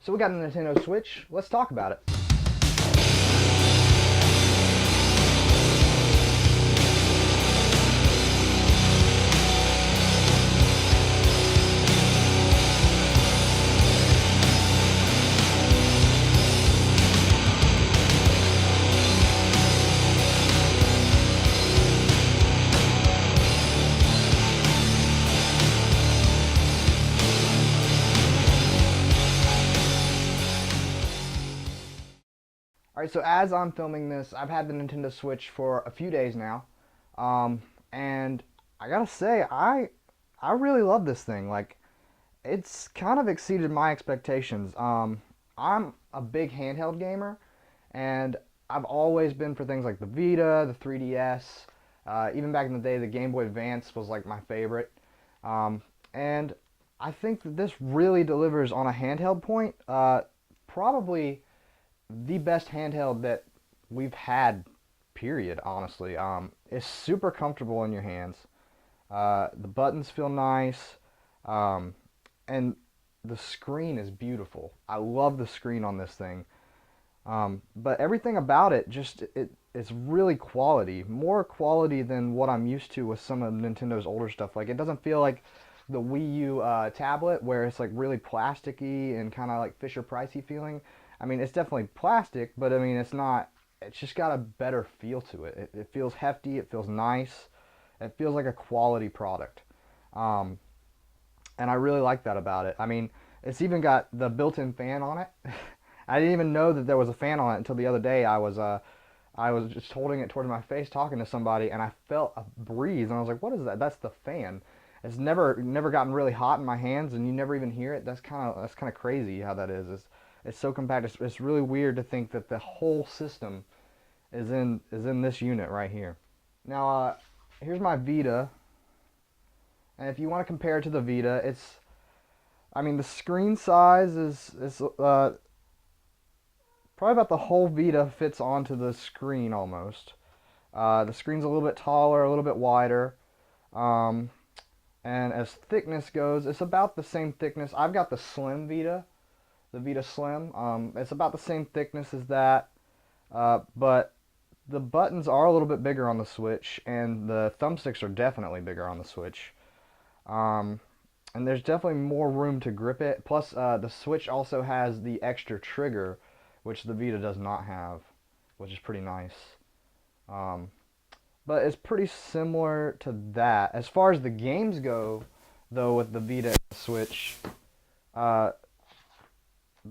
So we got a Nintendo Switch. Let's talk about it. Alright, so as I'm filming this, I've had the Nintendo Switch for a few days now. And I gotta say, I really love this thing. Like, it's kind of exceeded my expectations. I'm a big handheld gamer, and I've always been for things like the Vita, the 3DS. Even back in the day, the Game Boy Advance was like my favorite. And I think that this really delivers on a handheld point. Probably the best handheld that we've had, period, honestly. It's super comfortable in your hands. The buttons feel nice. And the screen is beautiful. I love the screen on this thing. But everything about it it's really quality, more quality than what I'm used to with some of Nintendo's older stuff. Like, it doesn't feel like the Wii U tablet where it's like really plasticky and kind of like Fisher Pricey feeling. I mean, it's definitely plastic, but I mean, it's not. It's just got a better feel to it. It feels hefty. It feels nice. It feels like a quality product. Um, and I really like that about it. I mean, it's even got the built-in fan on it. I didn't even know that there was a fan on it until the other day. I was just holding it toward my face talking to somebody, and I felt a breeze, and I was like, "What is that?" That's the fan. It's never gotten really hot in my hands, and you never even hear it. That's kind of crazy how that is. It's so compact. It's really weird to think that the whole system is in this unit right here. Now, here's my Vita, and if you want to compare it to the Vita, I mean, the screen size is probably about the whole Vita fits onto the screen almost. The screen's a little bit taller, a little bit wider. Um, and as thickness goes, it's about the same thickness. I've got the Slim Vita, the Vita Slim. It's about the same thickness as that, but the buttons are a little bit bigger on the Switch, and the thumbsticks are definitely bigger on the Switch. Um, and there's definitely more room to grip it. Plus, the Switch also has the extra trigger, which the Vita does not have, which is pretty nice. Um, but it's pretty similar to that. As far as the games go, though, with the Vita and the Switch, uh,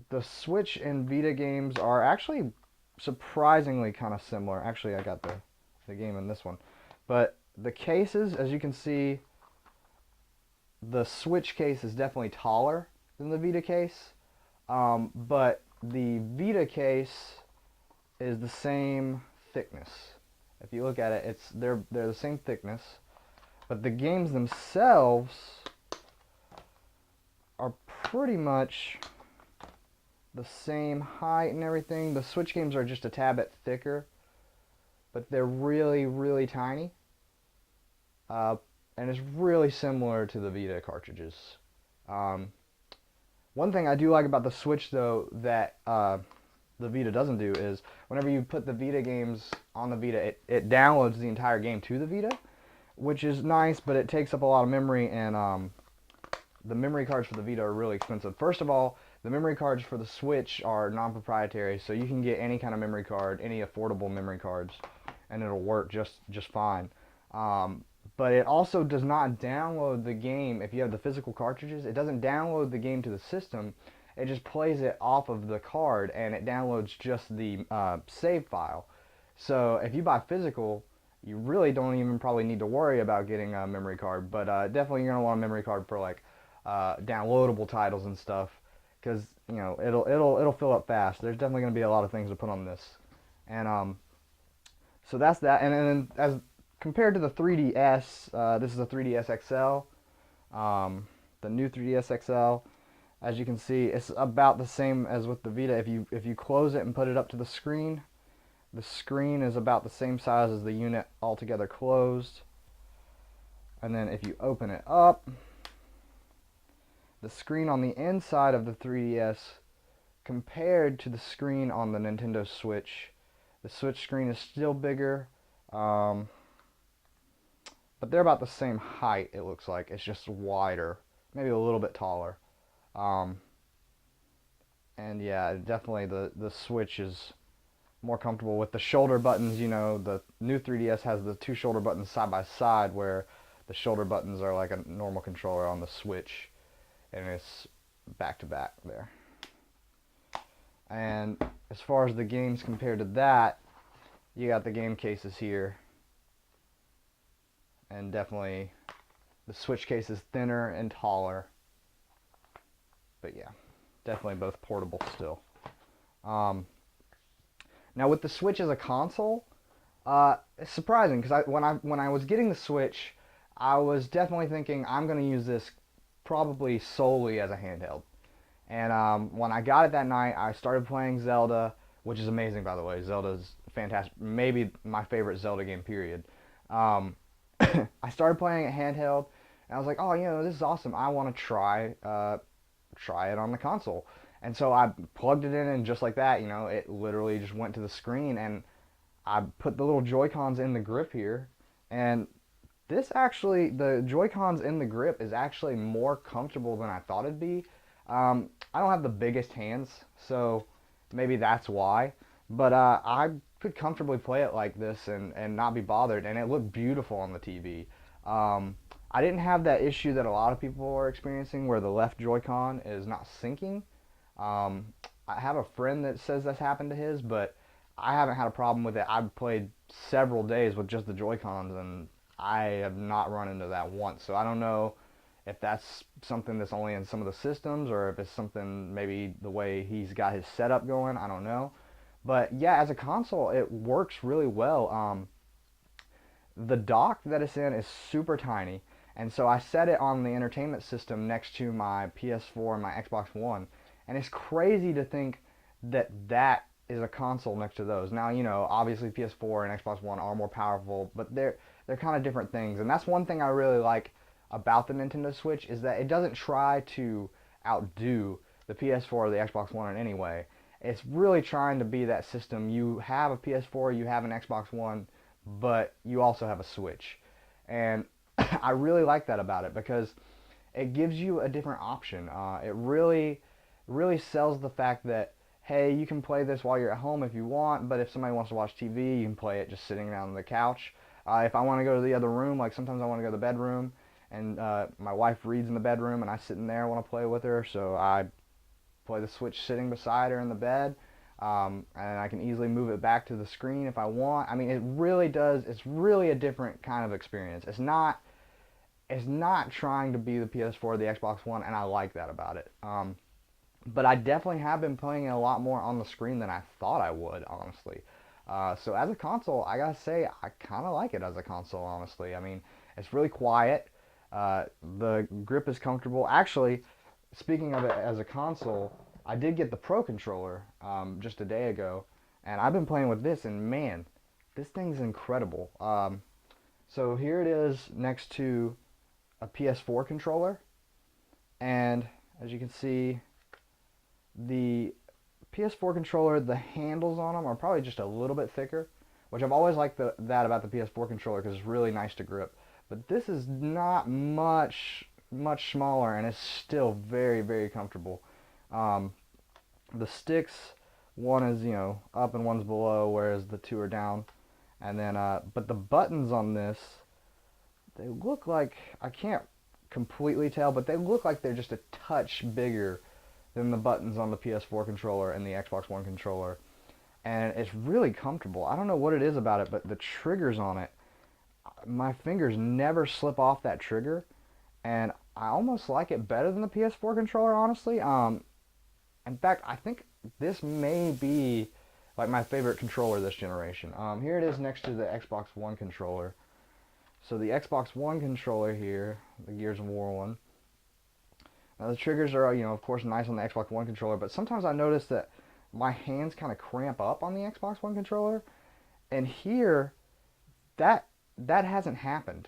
the Switch and Vita games are actually surprisingly kind of similar. Actually, I got the game in this one. But the cases, as you can see, the Switch case is definitely taller than the Vita case. But the Vita case is the same thickness. If you look at it, they're the same thickness, but the games themselves are pretty much the same height and everything. The Switch games are just a tad bit thicker, but they're really, really tiny. Uh, and it's really similar to the Vita cartridges. Um, One thing I do like about the Switch, though, that the Vita doesn't do is whenever you put the Vita games on the Vita, it downloads the entire game to the Vita, which is nice, but it takes up a lot of memory, and the memory cards for the Vita are really expensive. First of all, the memory cards for the Switch are non-proprietary, so you can get any kind of memory card, any affordable memory cards, and it'll work just fine. Um, but it also does not download the game. If you have the physical cartridges, it doesn't download the game to the system. It just plays it off of the card, and it downloads just the save file. So if you buy physical, you really don't even probably need to worry about getting a memory card. But definitely you're gonna want a memory card for like downloadable titles and stuff, because it'll fill up fast. There's definitely gonna be a lot of things to put on this, and so that's that. And then as compared to the 3DS, this is a 3DS XL, the new 3DS XL. As you can see, it's about the same as with the Vita. If you close it and put it up to the screen is about the same size as the unit altogether closed. And then if you open it up, the screen on the inside of the 3DS compared to the screen on the Nintendo Switch, the Switch screen is still bigger, but they're about the same height, it looks like. It's just wider, maybe a little bit taller. Um, and yeah, definitely the Switch is more comfortable with the shoulder buttons. You know, the new 3DS has the two shoulder buttons side by side, where the shoulder buttons are like a normal controller on the Switch, and it's back to back there. And as far as the games compared to that, you got the game cases here, and definitely the Switch case is thinner and taller. But yeah, definitely both portable still. Um, Now with the Switch as a console, it's surprising because when I was getting the Switch, I was definitely thinking I'm going to use this probably solely as a handheld. And when I got it that night, I started playing Zelda, which is amazing, by the way. Zelda's fantastic, maybe my favorite Zelda game, period. I started playing it handheld, and I was like, oh, this is awesome. I want to try it on the console. And so I plugged it in, and just like that, it literally just went to the screen, and I put the little Joy-Cons in the grip here, and the Joy-Cons in the grip is actually more comfortable than I thought it'd be. I don't have the biggest hands, so maybe that's why, but I could comfortably play it like this and not be bothered, and it looked beautiful on the TV. I didn't have that issue that a lot of people are experiencing where the left Joy-Con is not syncing. I have a friend that says that's happened to his, but I haven't had a problem with it. I've played several days with just the Joy-Cons, and I have not run into that once. So I don't know if that's something that's only in some of the systems, or if it's something maybe the way he's got his setup going. I don't know. But yeah, as a console, it works really well. The dock that it's in is super tiny, and so I set it on the entertainment system next to my PS4 and my Xbox One. And it's crazy to think that that is a console next to those. Now, obviously PS4 and Xbox One are more powerful, but they're kind of different things. And that's one thing I really like about the Nintendo Switch, is that it doesn't try to outdo the PS4 or the Xbox One in any way. It's really trying to be that system. You have a PS4, you have an Xbox One, but you also have a Switch. And I really like that about it, because it gives you a different option. It really sells the fact that, hey, you can play this while you're at home if you want, but if somebody wants to watch TV, you can play it just sitting down on the couch. If I want to go to the other room, like sometimes I want to go to the bedroom, and my wife reads in the bedroom, and I sit in there and want to play with her, so I play the Switch sitting beside her in the bed, and I can easily move it back to the screen if I want. I mean, it's really a different kind of experience. It's not trying to be the PS4 or the Xbox One, and I like that about it. But I definitely have been playing it a lot more on the screen than I thought I would, honestly. So as a console, I gotta say, I kind of like it as a console, honestly. I mean, it's really quiet. The grip is comfortable. Actually, speaking of it as a console, I did get the Pro controller just a day ago, and I've been playing with this, and man, this thing's incredible. So here it is next to a PS4 controller, and as you can see, the PS4 controller, the handles on them are probably just a little bit thicker, which I've always liked that about the PS4 controller, because it's really nice to grip. But this is not much smaller, and it's still very, very comfortable. The sticks, one is up and one's below, whereas the two are down. And then, but the buttons on this, they look like, I can't completely tell, but they look like they're just a touch bigger than the buttons on the PS4 controller and the Xbox One controller. And it's really comfortable. I don't know what it is about it, but the triggers on it, my fingers never slip off that trigger, and I almost like it better than the PS4 controller, honestly. In fact, I think this may be like my favorite controller this generation. Here it is next to the Xbox One controller. So the Xbox One controller here, the Gears of War one. Now the triggers are, of course, nice on the Xbox One controller, but sometimes I notice that my hands kind of cramp up on the Xbox One controller, and here, that hasn't happened.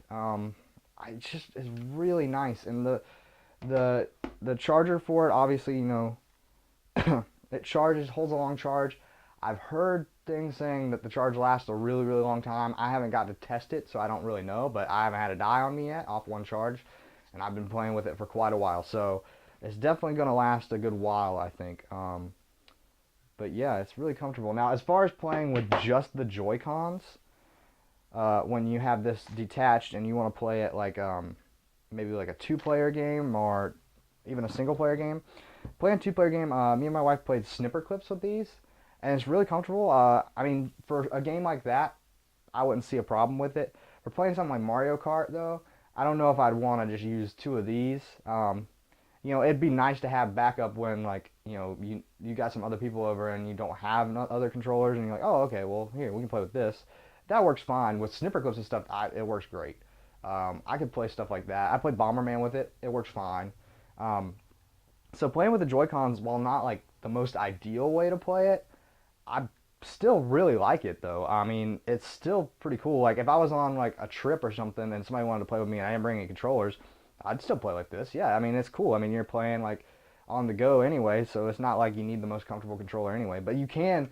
It just is really nice, and the charger for it, obviously, It charges, holds a long charge. I've heard things saying that the charge lasts a really, really long time. I haven't got to test it, so I don't really know, but I haven't had a die on me yet off one charge, and I've been playing with it for quite a while, so it's definitely going to last a good while, I think. But yeah, it's really comfortable. Now, as far as playing with just the Joy-Cons, when you have this detached and you want to play it like maybe like a two-player game or even a single-player game, playing a two-player game, me and my wife played snipper clips with these, and it's really comfortable. I mean, for a game like that, I wouldn't see a problem with it. For playing something like Mario Kart, though, I don't know if I'd want to just use two of these. It'd be nice to have backup when like you got some other people over and you don't have other controllers and you're like, oh, okay, well here we can play with this. That works fine with snipper clips and stuff. It works great. I could play stuff like that. I played Bomberman with it. It works fine. Um, so playing with the Joy Cons, while not like the most ideal way to play it, I still really like it though. I mean, it's still pretty cool. Like if I was on like a trip or something and somebody wanted to play with me and I didn't bring any controllers, I'd still play like this. Yeah, I mean it's cool. I mean you're playing like on the go anyway, so it's not like you need the most comfortable controller anyway. But you can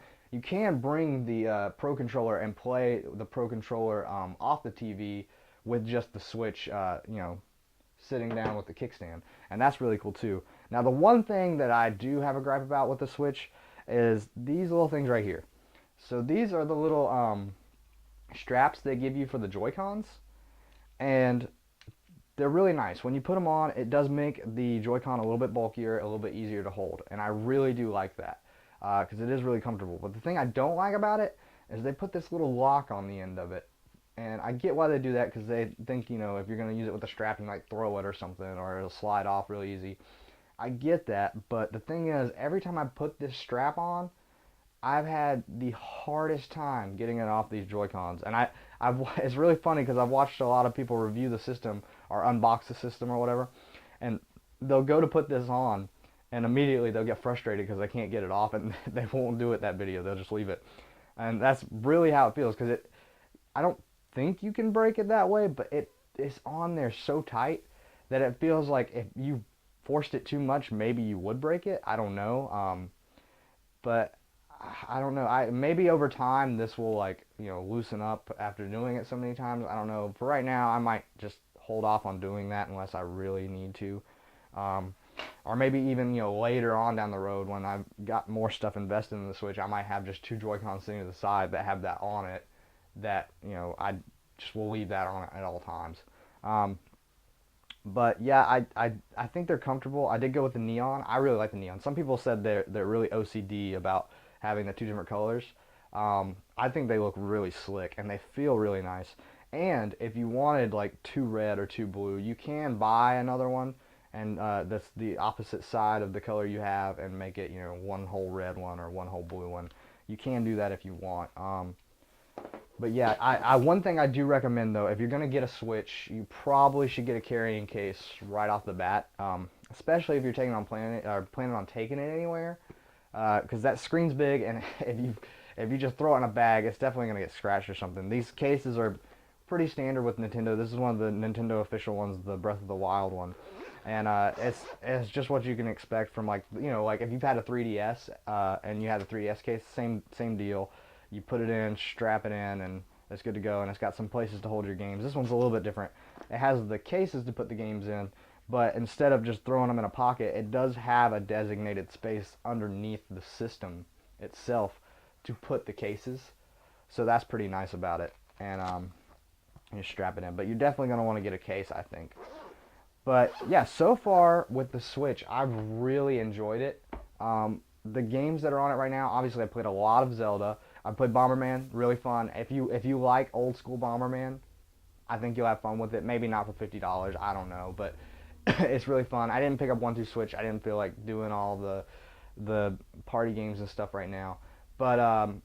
bring the Pro controller and play the Pro controller off the TV with just the Switch. Sitting down with the kickstand, and that's really cool too. Now the one thing that I do have a gripe about with the Switch is these little things right here. So these are the little straps they give you for the Joy-Cons, and they're really nice. When you put them on, it does make the Joy-Con a little bit bulkier, a little bit easier to hold, and I really do like that because it is really comfortable. But the thing I don't like about it is they put this little lock on the end of it, and I get why they do that because they think if you're going to use it with a strap, you might throw it or something, or it'll slide off really easy. I get that, but the thing is, every time I put this strap on, I've had the hardest time getting it off these Joy-Cons, and it's really funny because I've watched a lot of people review the system or unbox the system or whatever, and they'll go to put this on, and immediately they'll get frustrated because they can't get it off, and they won't do it that video. They'll just leave it, and that's really how it feels because I don't think you can break it that way, but it's on there so tight that it feels like if you forced it too much, maybe you would break it. I don't know. But I don't know. Maybe over time this will like loosen up after doing it so many times. I don't know. For right now, I might just hold off on doing that unless I really need to. Um, or maybe even later on down the road when I've got more stuff invested in the Switch, I might have just two Joy-Cons sitting to the side that have that on it. That I just will leave that on at all times. Um, but yeah, I think they're comfortable. I did go with the neon. I really like the neon. Some people said they're really OCD about having the two different colors. I think they look really slick and they feel really nice. And if you wanted like two red or two blue, you can buy another one, and that's the opposite side of the color you have, and make it one whole red one or one whole blue one. You can do that if you want. But yeah, one thing I do recommend though, if you're gonna get a Switch, you probably should get a carrying case right off the bat, especially if you're planning on taking it anywhere, because that screen's big, and if you just throw it in a bag, it's definitely gonna get scratched or something. These cases are pretty standard with Nintendo. This is one of the Nintendo official ones, the Breath of the Wild one, and it's just what you can expect from like if you've had a 3DS and you had a 3DS case, same deal. You put it in, strap it in, and it's good to go. And it's got some places to hold your games. This one's a little bit different. It has the cases to put the games in, but instead of just throwing them in a pocket, it does have a designated space underneath the system itself to put the cases. So that's pretty nice about it. And you strap it in. But you're definitely going to want to get a case, I think. But yeah, so far with the Switch, I've really enjoyed it. The games that are on it right now, obviously I played a lot of Zelda. I played Bomberman, really fun. If you like old school Bomberman, I think you'll have fun with it. Maybe not for $50, I don't know, but it's really fun. I didn't pick up 1-2 Switch. I didn't feel like doing all the party games and stuff right now. But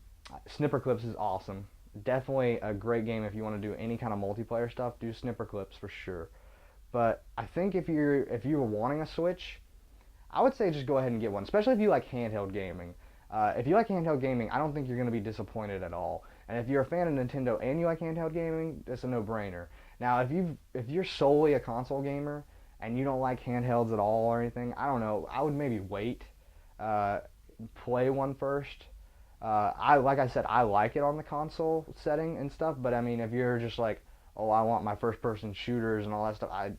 Snipper Clips is awesome. Definitely a great game if you want to do any kind of multiplayer stuff. Do Snipper Clips for sure. But I think if you're wanting a Switch, I would say just go ahead and get one, especially if you like handheld gaming. If you like handheld gaming, I don't think you're going to be disappointed at all. And if you're a fan of Nintendo and you like handheld gaming, it's a no-brainer. Now, if you're solely a console gamer and you don't like handhelds at all or anything, I don't know. I would maybe wait. play one first. I like I said, I like it on the console setting and stuff, but I mean, if you're just like, oh, I want my first person shooters and all that stuff, I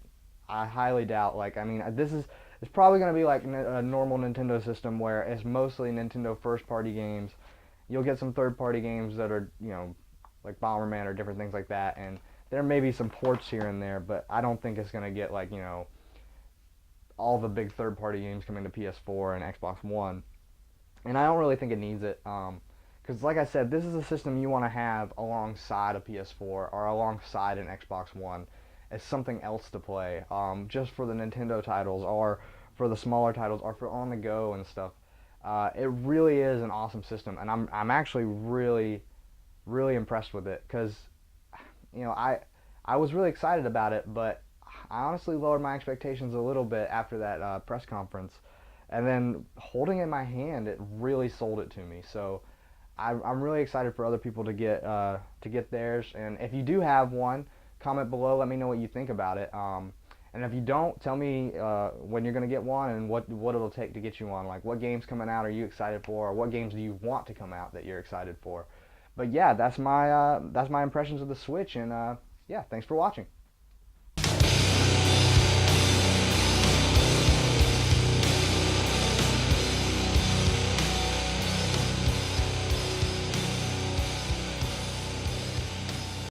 highly doubt. Like, I mean, this is it's probably going to be like a normal Nintendo system where it's mostly Nintendo first party games. You'll get some third party games that are, like Bomberman or different things like that, and there may be some ports here and there, but I don't think it's going to get like, all the big third party games coming to PS4 and Xbox One. And I don't really think it needs it. Because, like I said, this is a system you want to have alongside a PS4 or alongside an Xbox One as something else to play, just for the Nintendo titles or for the smaller titles or for on the go and stuff. It really is an awesome system, and I'm actually really impressed with it because I was really excited about it, but I honestly lowered my expectations a little bit after that press conference, and then holding it in my hand, it really sold it to me. So I'm really excited for other people to get theirs. And if you do have one, comment below. Let me know what you think about it. And if you don't, tell me when you're gonna get one and what it'll take to get you one. Like, what games coming out are you excited for, or what games do you want to come out that you're excited for? But yeah, that's my impressions of the Switch. And yeah, thanks for watching.